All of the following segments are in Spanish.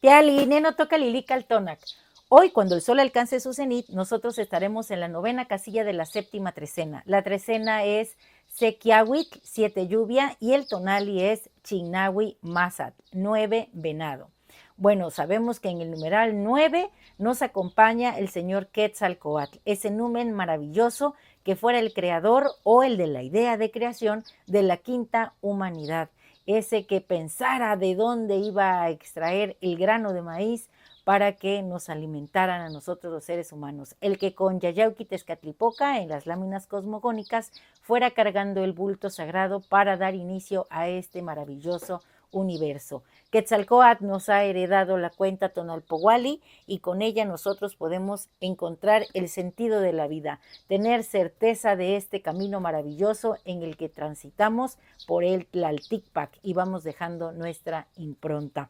Piali, neno toca Lilica al Tonac. Hoy, cuando el sol alcance su cenit, nosotros estaremos en la novena casilla de la séptima trecena. La trecena es Sequiahuitl, 7 lluvia, y el tonali es Chignahui Mazat, 9 venado. Bueno, sabemos que en el numeral 9 nos acompaña el señor Quetzalcoatl, ese numen maravilloso que fuera el creador o el de la idea de creación de la quinta humanidad, ese que pensara de dónde iba a extraer el grano de maíz para que nos alimentaran a nosotros los seres humanos. El que con Yayauqui Tezcatlipoca en las láminas cosmogónicas fuera cargando el bulto sagrado para dar inicio a este maravilloso universo. Quetzalcóatl nos ha heredado la cuenta Tonalpohualli y con ella nosotros podemos encontrar el sentido de la vida, tener certeza de este camino maravilloso en el que transitamos por el Tlalticpac y vamos dejando nuestra impronta.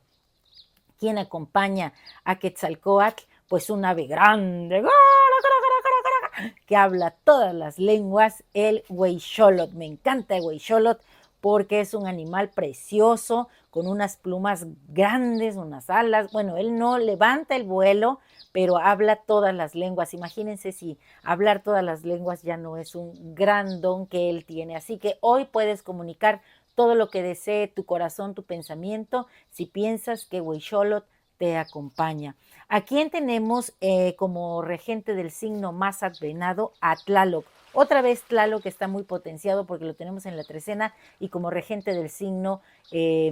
¿Quién acompaña a Quetzalcóatl? Pues un ave grande, que habla todas las lenguas, el huixolot. Me encanta el huixolot porque es un animal precioso, con unas plumas grandes, unas alas. Bueno, él no levanta el vuelo, pero habla todas las lenguas. Imagínense si hablar todas las lenguas ya no es un gran don que él tiene. Así que hoy puedes comunicar todo lo que desee tu corazón, tu pensamiento, si piensas que Huixolot te acompaña. ¿A quién tenemos como regente del signo Mazat Venado? A Tlaloc. Otra vez Tlaloc está muy potenciado porque lo tenemos en la trecena y como regente del signo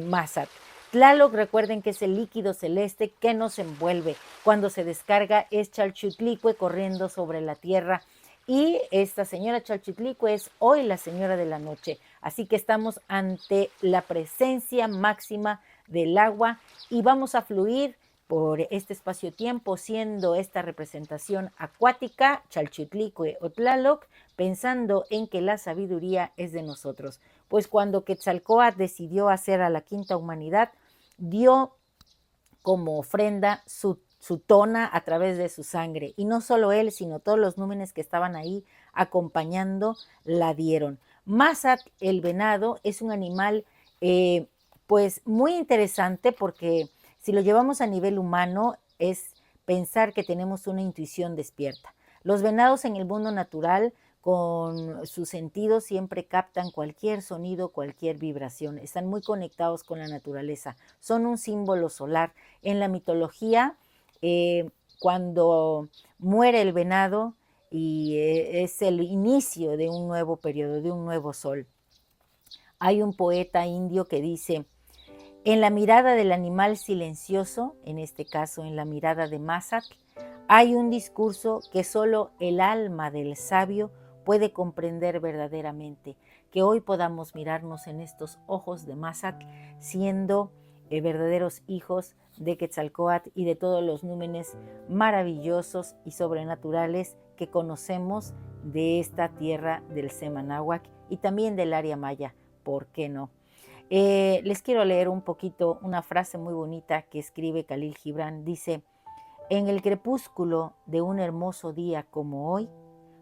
Mazat. Tlaloc, recuerden que es el líquido celeste que nos envuelve. Cuando se descarga es Chalchutlicue corriendo sobre la tierra. Y esta señora Chalchutlicue es hoy la señora de la noche. Así que estamos ante la presencia máxima del agua y vamos a fluir por este espacio-tiempo, siendo esta representación acuática, Chalchutlicue o Tlaloc, pensando en que la sabiduría es de nosotros. Pues cuando Quetzalcóatl decidió hacer a la quinta humanidad, dio como ofrenda su tona a través de su sangre. Y no solo él, sino todos los númenes que estaban ahí acompañando la dieron. Mazat, el venado, es un animal pues muy interesante porque si lo llevamos a nivel humano es pensar que tenemos una intuición despierta. Los venados en el mundo natural con sus sentidos siempre captan cualquier sonido, cualquier vibración. Están muy conectados con la naturaleza. Son un símbolo solar. En la mitología, cuando muere el venado y es el inicio de un nuevo periodo, de un nuevo sol. Hay un poeta indio que dice, en la mirada del animal silencioso, en este caso en la mirada de Mazat, hay un discurso que solo el alma del sabio puede comprender verdaderamente. Que hoy podamos mirarnos en estos ojos de Mazat, siendo verdaderos hijos de Quetzalcóatl y de todos los númenes maravillosos y sobrenaturales que conocemos de esta tierra del Semanáhuac y también del área maya. ¿Por qué no? Les quiero leer un poquito una frase muy bonita que escribe Khalil Gibran. Dice, en el crepúsculo de un hermoso día como hoy,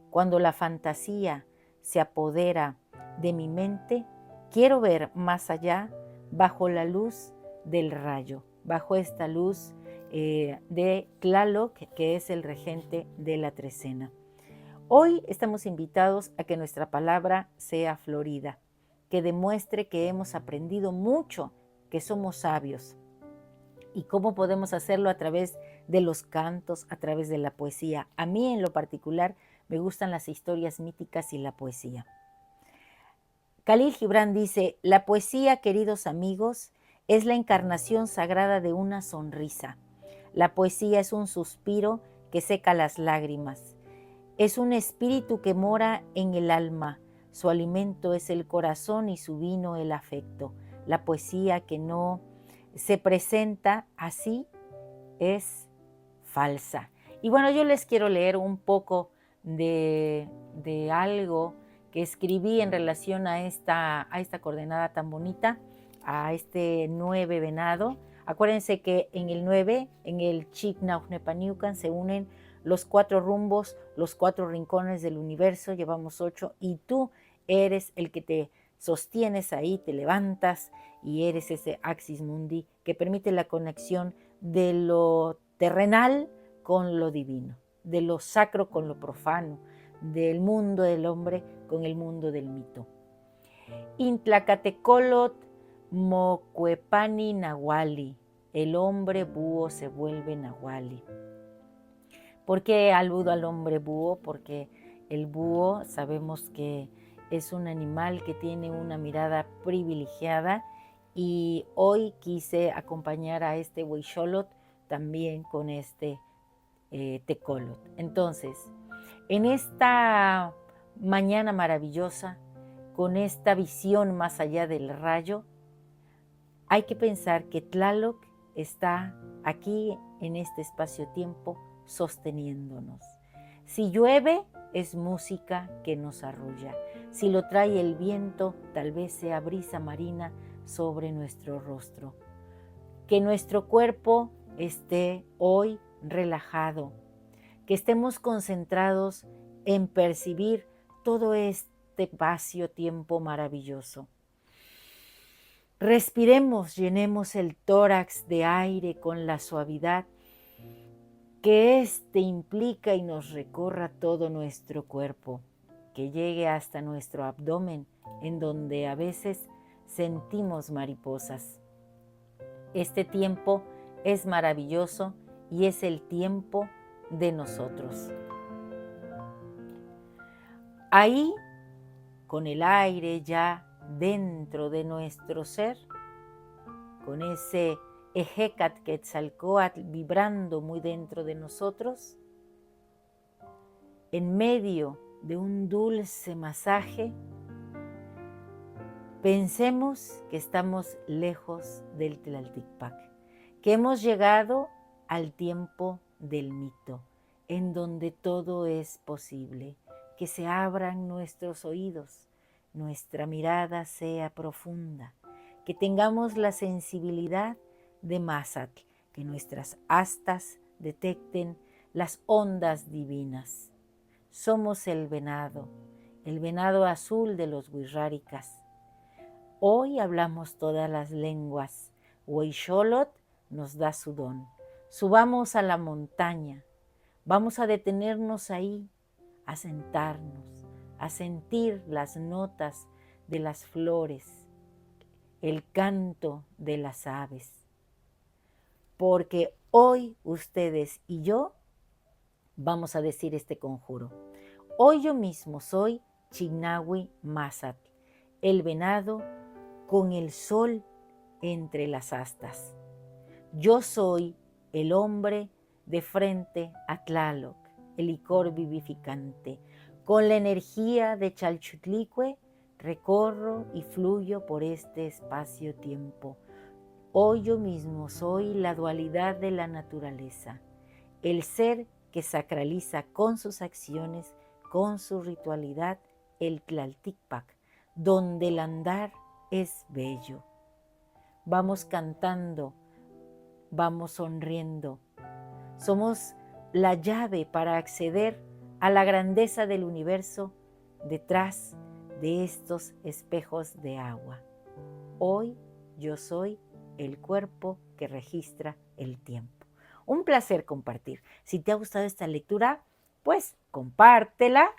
cuando la fantasía se apodera de mi mente, quiero ver más allá bajo la luz del rayo, bajo esta luz de Tlaloc, que es el regente de la trecena. Hoy estamos invitados a que nuestra palabra sea florida, que demuestre que hemos aprendido mucho, que somos sabios. ¿Y cómo podemos hacerlo? A través de los cantos, a través de la poesía. A mí en lo particular me gustan las historias míticas y la poesía. Khalil Gibran dice, la poesía, queridos amigos, es la encarnación sagrada de una sonrisa. La poesía es un suspiro que seca las lágrimas. Es un espíritu que mora en el alma. Su alimento es el corazón y su vino el afecto. La poesía que no se presenta así es falsa. Y bueno, yo les quiero leer un poco de algo que escribí en relación a esta coordenada tan bonita, a este 9 venado. Acuérdense que en el 9, en el Chicnaujnepaniucan, se unen los 4 rumbos, los 4 rincones del universo, llevamos 8, y tú eres el que te sostienes ahí, te levantas y eres ese axis mundi que permite la conexión de lo terrenal con lo divino, de lo sacro con lo profano, del mundo del hombre con el mundo del mito. Intlacatecolot mocuepani nahuali, el hombre búho se vuelve nahuali. ¿Por qué aludo al hombre búho? Porque el búho sabemos que es un animal que tiene una mirada privilegiada y hoy quise acompañar a este huixolot también con este tecolot. Entonces, en esta mañana maravillosa, con esta visión más allá del rayo, hay que pensar que Tlaloc está aquí en este espacio-tiempo sosteniéndonos. Si llueve, es música que nos arrulla. Si lo trae el viento, tal vez sea brisa marina sobre nuestro rostro. Que nuestro cuerpo esté hoy relajado, que estemos concentrados en percibir todo este espacio-tiempo maravilloso. Respiremos, llenemos el tórax de aire con la suavidad que éste implica y nos recorra todo nuestro cuerpo, que llegue hasta nuestro abdomen, en donde a veces sentimos mariposas. Este tiempo es maravilloso y es el tiempo de nosotros. Ahí, con el aire ya dentro de nuestro ser, con ese Ejecatquetzalcóatl vibrando muy dentro de nosotros, en medio de un dulce masaje, pensemos que estamos lejos del Tlalticpac, que hemos llegado al tiempo del mito, en donde todo es posible, que se abran nuestros oídos, nuestra mirada sea profunda, que tengamos la sensibilidad de Mazatl, que nuestras astas detecten las ondas divinas. Somos el venado azul de los wixárikas. Hoy hablamos todas las lenguas. Huixolot nos da su don. Subamos a la montaña. Vamos a detenernos ahí, a sentarnos, a sentir las notas de las flores, el canto de las aves. Porque hoy ustedes y yo vamos a decir este conjuro. Hoy yo mismo soy Chignahui Mazatl, el venado con el sol entre las astas. Yo soy el hombre de frente a Tlaloc, el licor vivificante. Con la energía de Chalchutlicue recorro y fluyo por este espacio-tiempo. Hoy yo mismo soy la dualidad de la naturaleza, el ser que sacraliza con sus acciones, con su ritualidad, el Tlalticpac, donde el andar es bello. Vamos cantando, vamos sonriendo. Somos la llave para acceder a la grandeza del universo detrás de estos espejos de agua. Hoy yo soy el cuerpo que registra el tiempo. Un placer compartir. Si te ha gustado esta lectura, pues compártela,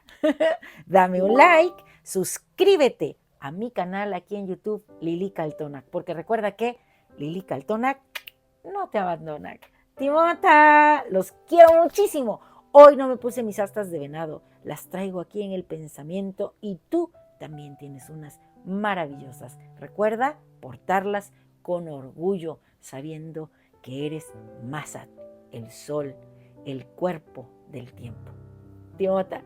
dame un like, suscríbete a mi canal aquí en YouTube, Lili Caltonac, porque recuerda que Lili Caltonac no te abandona. Timota, los quiero muchísimo. Hoy no me puse mis astas de venado, las traigo aquí en el pensamiento y tú también tienes unas maravillosas. Recuerda portarlas con orgullo, sabiendo que eres Mazatl, el sol, el cuerpo del tiempo. Timota.